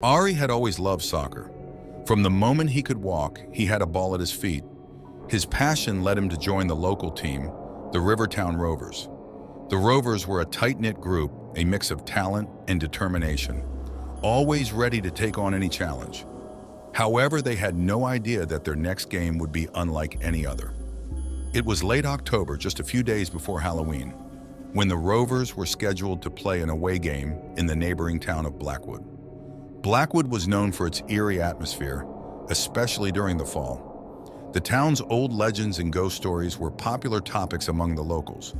Ari had always loved soccer. From the moment he could walk, he had a ball at his feet. His passion led him to join the local team, the Rivertown Rovers. The Rovers were a tight-knit group, a mix of talent and determination, always ready to take on any challenge. However, they had no idea that their next game would be unlike any other. It was late October, just a few days before Halloween, when the Rovers were scheduled to play an away game in the neighboring town of Blackwood. Blackwood was known for its eerie atmosphere, especially during the fall. The town's old legends and ghost stories were popular topics among the locals,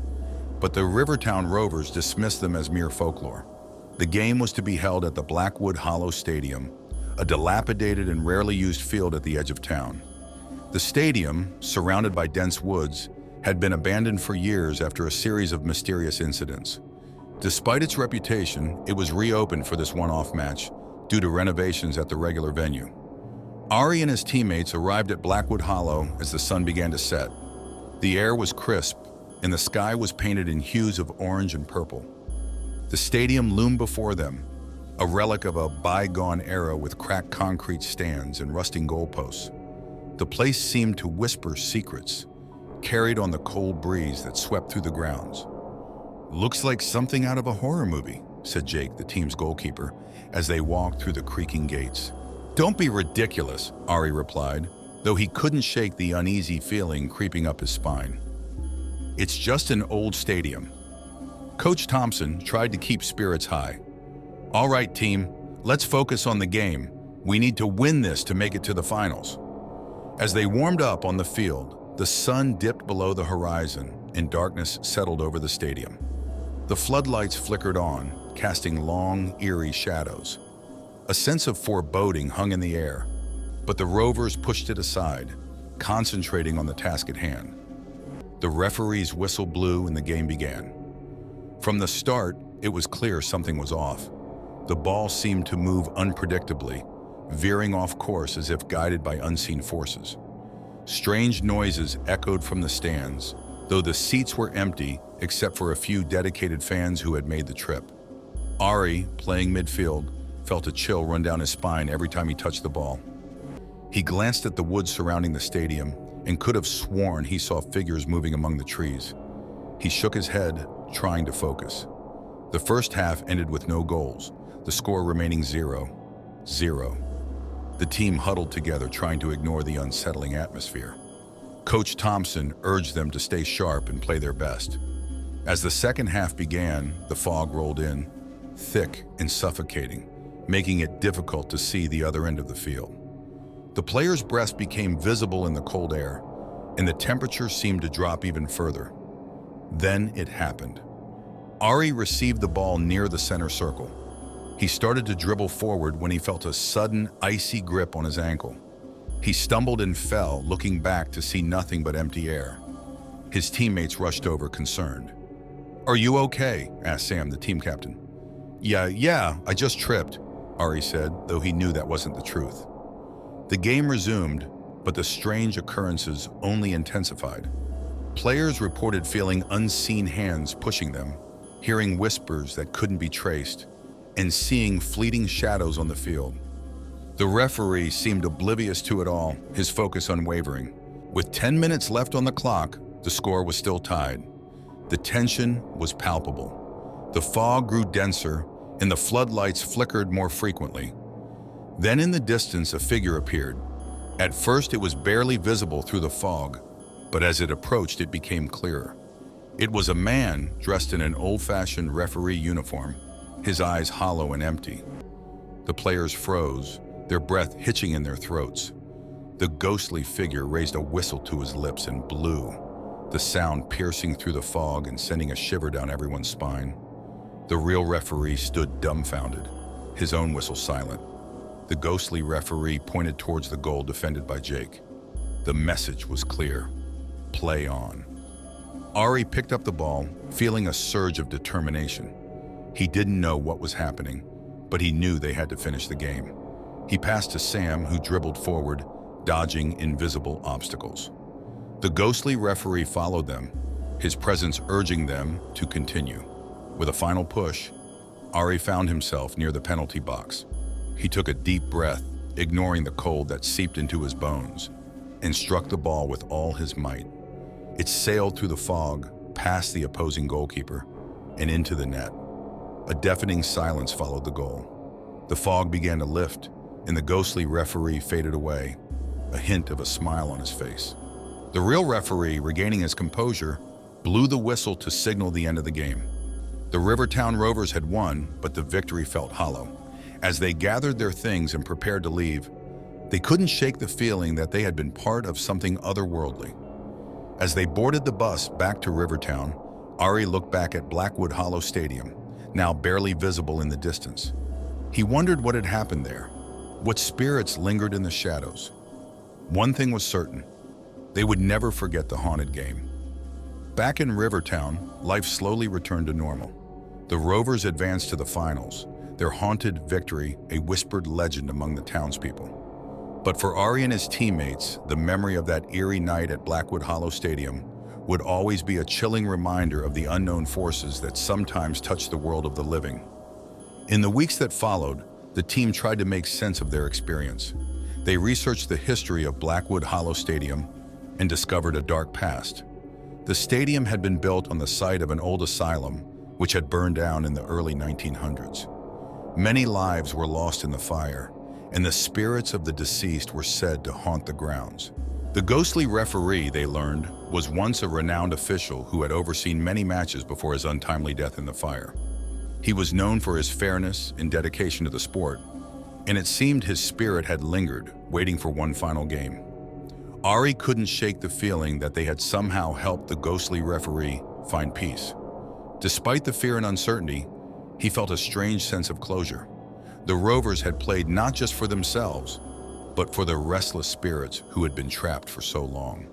but the Rivertown Rovers dismissed them as mere folklore. The game was to be held at the Blackwood Hollow Stadium, a dilapidated and rarely used field at the edge of town. The stadium, surrounded by dense woods, had been abandoned for years after a series of mysterious incidents. Despite its reputation, it was reopened for this one-off match due to renovations at the regular venue. Ari and his teammates arrived at Blackwood Hollow as the sun began to set. The air was crisp, and the sky was painted in hues of orange and purple. The stadium loomed before them, a relic of a bygone era with cracked concrete stands and rusting goalposts. The place seemed to whisper secrets, carried on the cold breeze that swept through the grounds. "Looks like something out of a horror movie," said Jake, the team's goalkeeper, as they walked through the creaking gates. "Don't be ridiculous," Ari replied, though he couldn't shake the uneasy feeling creeping up his spine. "It's just an old stadium." Coach Thompson tried to keep spirits high. "All right, team, let's focus on the game. We need to win this to make it to the finals." As they warmed up on the field, the sun dipped below the horizon and darkness settled over the stadium. The floodlights flickered on, casting long, eerie shadows. A sense of foreboding hung in the air, but the Rovers pushed it aside, concentrating on the task at hand. The referee's whistle blew and the game began. From the start, it was clear something was off. The ball seemed to move unpredictably, veering off course as if guided by unseen forces. Strange noises echoed from the stands, though the seats were empty except for a few dedicated fans who had made the trip. Ari, playing midfield, felt a chill run down his spine every time he touched the ball. He glanced at the woods surrounding the stadium and could have sworn he saw figures moving among the trees. He shook his head, trying to focus. The first half ended with no goals, the score remaining 0-0. The team huddled together, trying to ignore the unsettling atmosphere. Coach Thompson urged them to stay sharp and play their best. As the second half began, the fog rolled in, thick and suffocating, making it difficult to see the other end of the field. The players' breaths became visible in the cold air, and the temperature seemed to drop even further. Then it happened. Ari received the ball near the center circle. He started to dribble forward when he felt a sudden, icy grip on his ankle. He stumbled and fell, looking back to see nothing but empty air. His teammates rushed over, concerned. "Are you okay?" asked Sam, the team captain. Yeah, I just tripped," Ari said, though he knew that wasn't the truth. The game resumed, but the strange occurrences only intensified. Players reported feeling unseen hands pushing them, hearing whispers that couldn't be traced, and seeing fleeting shadows on the field. The referee seemed oblivious to it all, his focus unwavering. With 10 minutes left on the clock, the score was still tied. The tension was palpable. The fog grew denser, and the floodlights flickered more frequently. Then in the distance, a figure appeared. At first, it was barely visible through the fog, but as it approached, it became clearer. It was a man dressed in an old-fashioned referee uniform, his eyes hollow and empty. The players froze, their breath hitching in their throats. The ghostly figure raised a whistle to his lips and blew, the sound piercing through the fog and sending a shiver down everyone's spine. The real referee stood dumbfounded, his own whistle silent. The ghostly referee pointed towards the goal defended by Jake. The message was clear: play on. Ari picked up the ball, feeling a surge of determination. He didn't know what was happening, but he knew they had to finish the game. He passed to Sam, who dribbled forward, dodging invisible obstacles. The ghostly referee followed them, his presence urging them to continue. With a final push, Ari found himself near the penalty box. He took a deep breath, ignoring the cold that seeped into his bones, and struck the ball with all his might. It sailed through the fog, past the opposing goalkeeper, and into the net. A deafening silence followed the goal. The fog began to lift, and the ghostly referee faded away, a hint of a smile on his face. The real referee, regaining his composure, blew the whistle to signal the end of the game. The Rivertown Rovers had won, but the victory felt hollow. As they gathered their things and prepared to leave, they couldn't shake the feeling that they had been part of something otherworldly. As they boarded the bus back to Rivertown, Ari looked back at Blackwood Hollow Stadium, now barely visible in the distance. He wondered what had happened there, what spirits lingered in the shadows. One thing was certain: they would never forget the haunted game. Back in Rivertown, life slowly returned to normal. The Rovers advanced to the finals, their haunted victory a whispered legend among the townspeople. But for Ari and his teammates, the memory of that eerie night at Blackwood Hollow Stadium would always be a chilling reminder of the unknown forces that sometimes touch the world of the living. In the weeks that followed, the team tried to make sense of their experience. They researched the history of Blackwood Hollow Stadium and discovered a dark past. The stadium had been built on the site of an old asylum, which had burned down in the early 1900s. Many lives were lost in the fire, and the spirits of the deceased were said to haunt the grounds. The ghostly referee, they learned, was once a renowned official who had overseen many matches before his untimely death in the fire. He was known for his fairness and dedication to the sport, and it seemed his spirit had lingered, waiting for one final game. Ari couldn't shake the feeling that they had somehow helped the ghostly referee find peace. Despite the fear and uncertainty, he felt a strange sense of closure. The Rovers had played not just for themselves, but for the restless spirits who had been trapped for so long.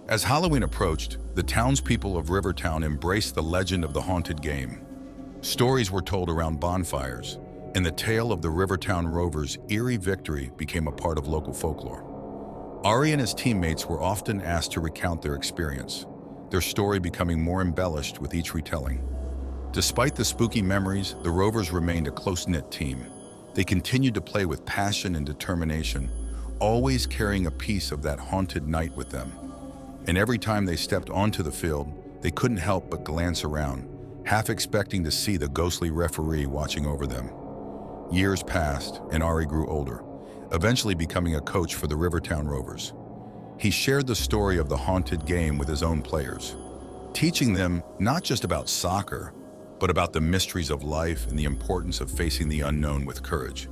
As Halloween approached, the townspeople of Rivertown embraced the legend of the haunted game. Stories were told around bonfires, and the tale of the Rivertown Rovers' eerie victory became a part of local folklore. Ari and his teammates were often asked to recount their experience, their story becoming more embellished with each retelling. Despite the spooky memories, the Rovers remained a close-knit team. They continued to play with passion and determination, always carrying a piece of that haunted night with them. And every time they stepped onto the field, they couldn't help but glance around, half expecting to see the ghostly referee watching over them. Years passed, and Ari grew older, eventually becoming a coach for the Rivertown Rovers. He shared the story of the haunted game with his own players, teaching them not just about soccer, but about the mysteries of life and the importance of facing the unknown with courage.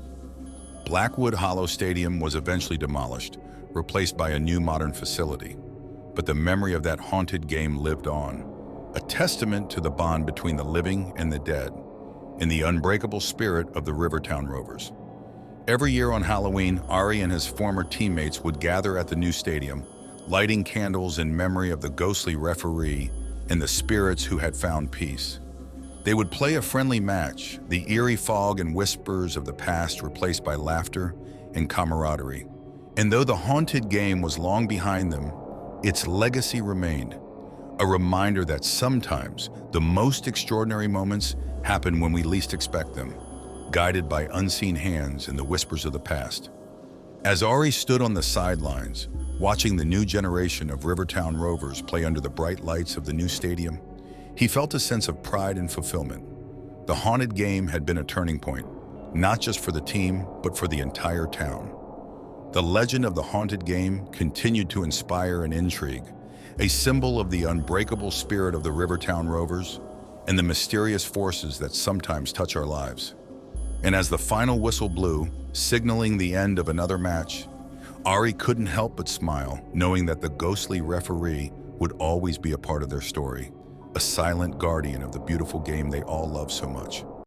Blackwood Hollow Stadium was eventually demolished, replaced by a new modern facility. But the memory of that haunted game lived on, a testament to the bond between the living and the dead, and the unbreakable spirit of the Rivertown Rovers. Every year on Halloween, Ari and his former teammates would gather at the new stadium, lighting candles in memory of the ghostly referee and the spirits who had found peace. They would play a friendly match, the eerie fog and whispers of the past replaced by laughter and camaraderie. And though the haunted game was long behind them, its legacy remained, a reminder that sometimes the most extraordinary moments happen when we least expect them, guided by unseen hands and the whispers of the past. As Ari stood on the sidelines, watching the new generation of Rivertown Rovers play under the bright lights of the new stadium, he felt a sense of pride and fulfillment. The haunted game had been a turning point, not just for the team, but for the entire town. The legend of the haunted game continued to inspire and intrigue, a symbol of the unbreakable spirit of the Rivertown Rovers and the mysterious forces that sometimes touch our lives. And as the final whistle blew, signaling the end of another match, Ari couldn't help but smile, knowing that the ghostly referee would always be a part of their story, a silent guardian of the beautiful game they all love so much.